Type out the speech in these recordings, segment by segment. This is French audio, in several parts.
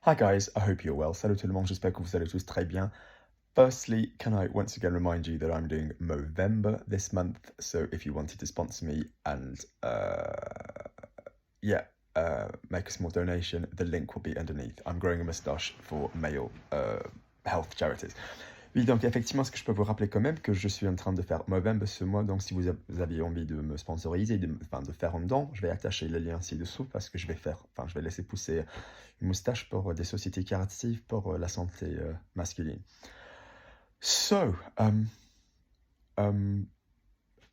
Hi guys, I hope you're well. Salut tout le monde, j'espère que vous allez tous très bien. Firstly, can I once again remind you that I'm doing Movember this month, so if you wanted to sponsor me and yeah, make a small donation, the link will be underneath. I'm growing a moustache for male health charities. Oui, donc effectivement, ce que je peux vous rappeler quand même, que je suis en train de faire Movember ce mois, donc si vous aviez envie de me sponsoriser, de faire un don, je vais attacher le lien ci-dessous parce que je vais laisser pousser une moustache pour des sociétés caritatives pour la santé masculine. So, a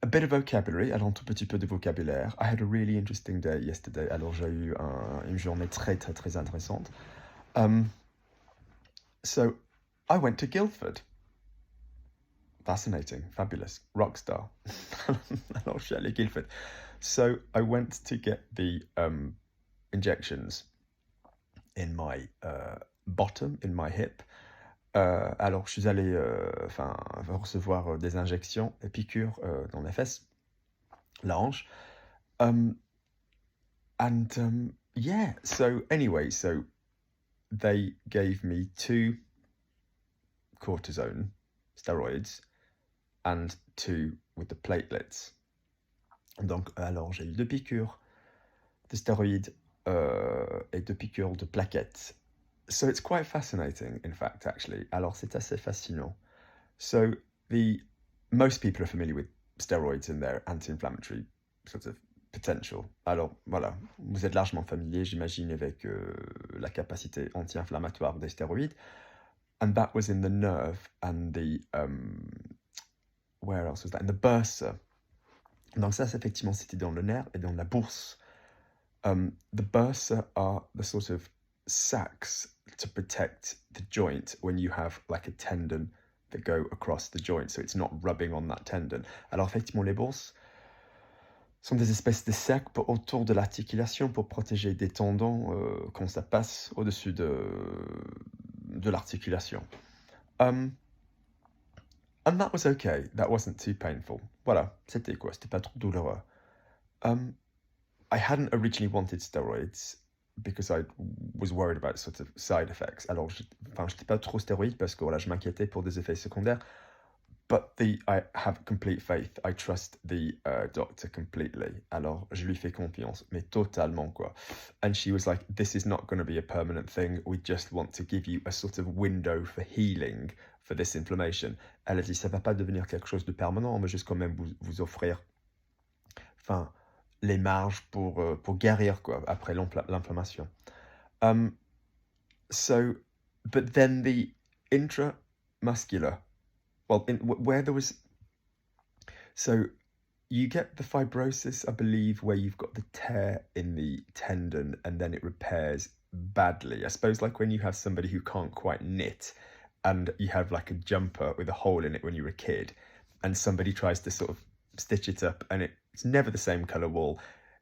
bit of vocabulary, alors un tout petit peu de vocabulaire. I had a really interesting day yesterday, alors j'ai eu une journée très très très intéressante. So, I went to Guildford. Fascinating, fabulous, rock star. Alors, je suis allé à Guildford. So, I went to get the injections in my bottom, in my hip. Alors, je suis allé recevoir des injections, des piqûres dans les fesses, la hanche. Yeah, so anyway, so they gave me 2 cortisone steroids and 2 with the platelets. Donc, alors, j'ai eu 2 piqûres de stéroïdes et 2 piqûres de plaquettes. So it's quite fascinating, in fact, actually. Alors, c'est assez fascinant. So most people are familiar with steroids and their anti-inflammatory sort of potential. Alors, voilà, vous êtes largement familier, j'imagine, avec la capacité anti-inflammatoire des stéroïdes. And that was in the nerve and the, where else was that? In the bursa. Donc ça, effectivement, c'était dans le nerf et dans la bourse. The bursa are the sort of sacs to protect the joint when you have like a tendon that go across the joint, so it's not rubbing on that tendon. Alors effectivement, les bourses sont des espèces de sacs autour de l'articulation pour protéger des tendons quand ça passe au-dessus de l'articulation. And that was okay, that wasn't too painful. Voilà, c'était quoi, c'était pas trop douloureux. I hadn't originally wanted steroids because I was worried about sort of side effects. Alors, j'étais pas trop stéroïde parce que voilà, je m'inquiétais pour des effets secondaires. But I have complete faith. I trust the doctor completely. Alors, je lui fais confiance, mais totalement quoi. And she was like, "This is not going to be a permanent thing. We just want to give you a sort of window for healing for this inflammation." Elle a dit, ça va pas devenir quelque chose de permanent, mais juste quand même vous offrir, enfin, les marges pour guérir quoi après l'inflammation. But then the intramuscular, well, where there was, so you get the fibrosis, I believe, where you've got the tear in the tendon and then it repairs badly. I suppose like when you have somebody who can't quite knit and you have like a jumper with a hole in it when you were a kid and somebody tries to sort of stitch it up and it's never the same colour wall.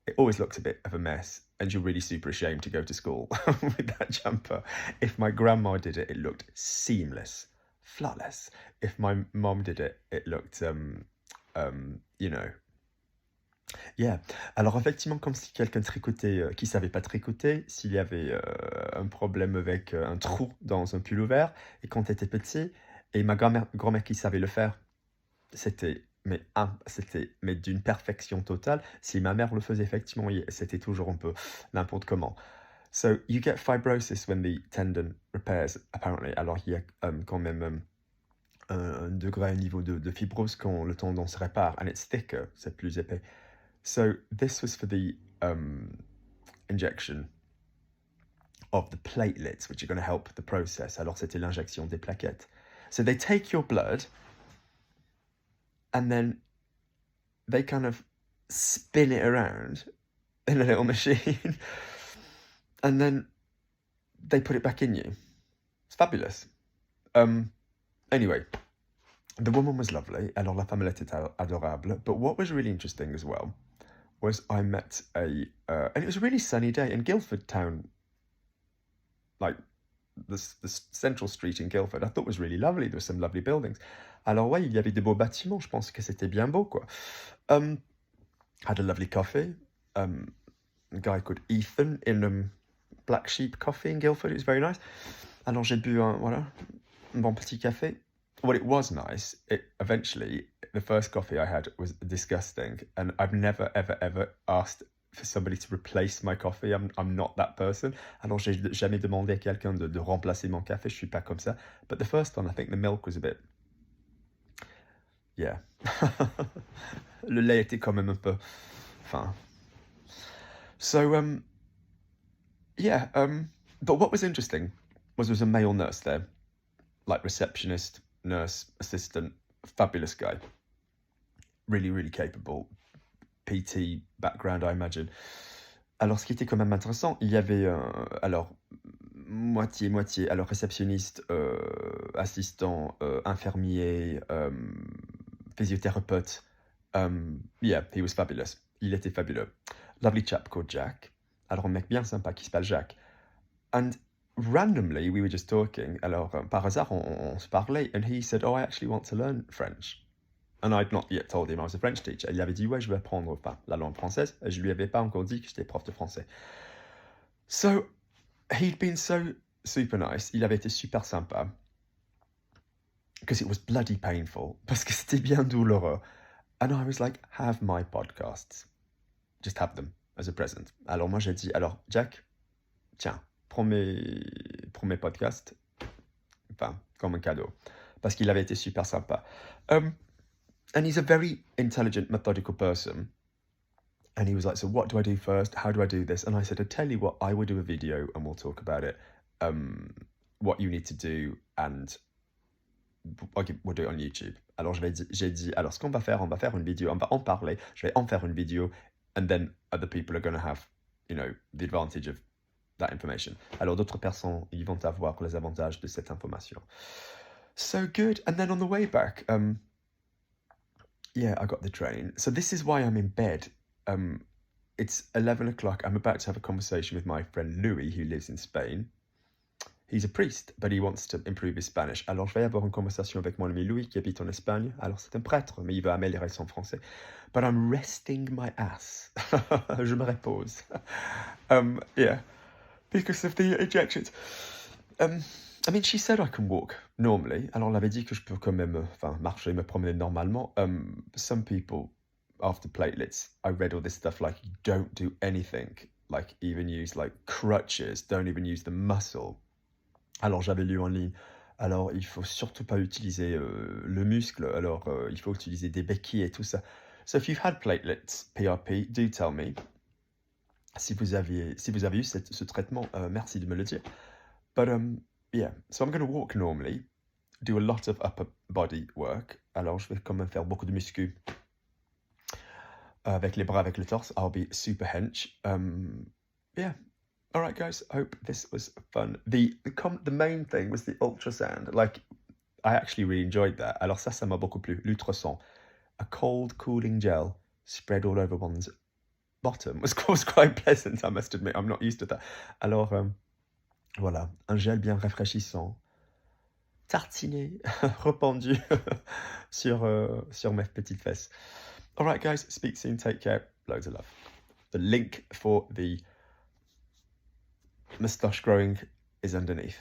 It always looks a bit of a mess and you're really super ashamed to go to school with that jumper. If my grandma did it, it looked seamless, flawless. If my mom did it, it looked, you know. Yeah. Alors effectivement, comme si quelqu'un tricotait, qui savait pas tricoter, s'il y avait un problème avec un trou dans un pull ouvert, et quand tu étais petit, et ma grand-mère qui savait le faire, c'était mais d'une perfection totale. Si ma mère le faisait, effectivement, c'était toujours un peu n'importe comment. So you get fibrosis when the tendon repairs, apparently. Alors il y a quand même un degré, un niveau de fibrose quand le tendon se répare, and it's thicker, c'est plus épais. So this was for the injection of the platelets, which are going to help the process. Alors c'était l'injection des plaquettes. So they take your blood and then they kind of spin it around in a little machine and then they put it back in you. It's fabulous. Anyway, the woman was lovely. Alors la femme, elle était adorable. But what was really interesting as well was I met and it was a really sunny day in Guildford town, like the central street in Guildford, I thought was really lovely. There were some lovely buildings. Alors ouais, il y avait des beaux bâtiments, je pense que c'était bien beau, quoi. Had a lovely coffee. A guy called Ethan in Black Sheep coffee in Guildford. It was very nice. Alors j'ai bu un bon petit café. Well, it was nice. Eventually, the first coffee I had was disgusting, and I've never ever asked for somebody to replace my coffee. I'm not that person. Alors j'ai jamais demandé à quelqu'un de remplacer mon café. Je suis pas comme ça. But the first one, I think the milk was a bit, yeah. Le lait était quand même un peu, enfin. So yeah. But what was interesting was there was a male nurse there, like receptionist, nurse, assistant, fabulous guy, really capable, PT background, I imagine. Alors, ce qui était quand même intéressant, il y avait alors moitié, alors réceptionniste, assistant, infirmier, physiothérapeute. Yeah, he was fabulous. Il était fabuleux. Lovely chap called Jack. Alors, un mec bien sympa qui s'appelle Jack. And randomly, we were just talking. Alors, par hasard, on se parlait, and he said, "Oh, I actually want to learn French." And I'd not yet told him I was a French teacher. Il avait dit, ouais, je vais apprendre la langue française. Et je lui avais pas encore dit que j'étais prof de français. So, he'd been so super nice. Il avait été super sympa. Because it was bloody painful. Parce que c'était bien douloureux. And I was like, have my podcasts. Just have them as a present. Alors, moi, j'ai dit, alors, Jack, tiens, prends mes podcasts. Enfin, comme un cadeau. Parce qu'il avait été super sympa. And he's a very intelligent, methodical person. And he was like, so what do I do first? How do I do this? And I said, I tell you what, I will do a video and we'll talk about it. What you need to do, and we'll do it on YouTube. Alors j'ai dit, alors ce qu'on va faire une vidéo, on va en parler, je vais en faire une vidéo, and then other people are going to have, the advantage of that information. Alors d'autres personnes, ils vont avoir les avantages de cette information. So good. And then on the way back, yeah, I got the train. So this is why I'm in bed. It's 11 o'clock. I'm about to have a conversation with my friend Louis, who lives in Spain. He's a priest, but he wants to improve his Spanish. Alors, je vais avoir une conversation avec mon ami Louis, qui habite en Espagne. Alors, c'est un prêtre, mais il veut améliorer son français. But I'm resting my ass. Je me repose. Yeah, because of the injections. I mean, she said I can walk normally. Alors, elle avait dit que je peux quand même, marcher, me promener normalement. Some people, after platelets, I read all this stuff like, you don't do anything, like even use like crutches, don't even use the muscle. Alors, j'avais lu en ligne, alors il faut surtout pas utiliser le muscle, alors il faut utiliser des béquilles et tout ça. So if you've had platelets, PRP, do tell me. Si vous avez eu ce traitement, merci de me le dire. But yeah, so I'm going to walk normally, do a lot of upper body work. Alors, je vais quand même faire beaucoup de muscu avec les bras, avec le torse. I'll be super hench. Yeah. All right, guys. Hope this was fun. The main thing was the ultrasound. Like, I actually really enjoyed that. Alors ça m'a beaucoup plu. L'ultrason. A cold, cooling gel spread all over one's bottom was quite pleasant, I must admit. I'm not used to that. Alors, voilà, un gel bien rafraîchissant, tartiné, répandu sur mes petites fesses. All right, guys, speak soon, take care, loads of love. The link for the moustache growing is underneath.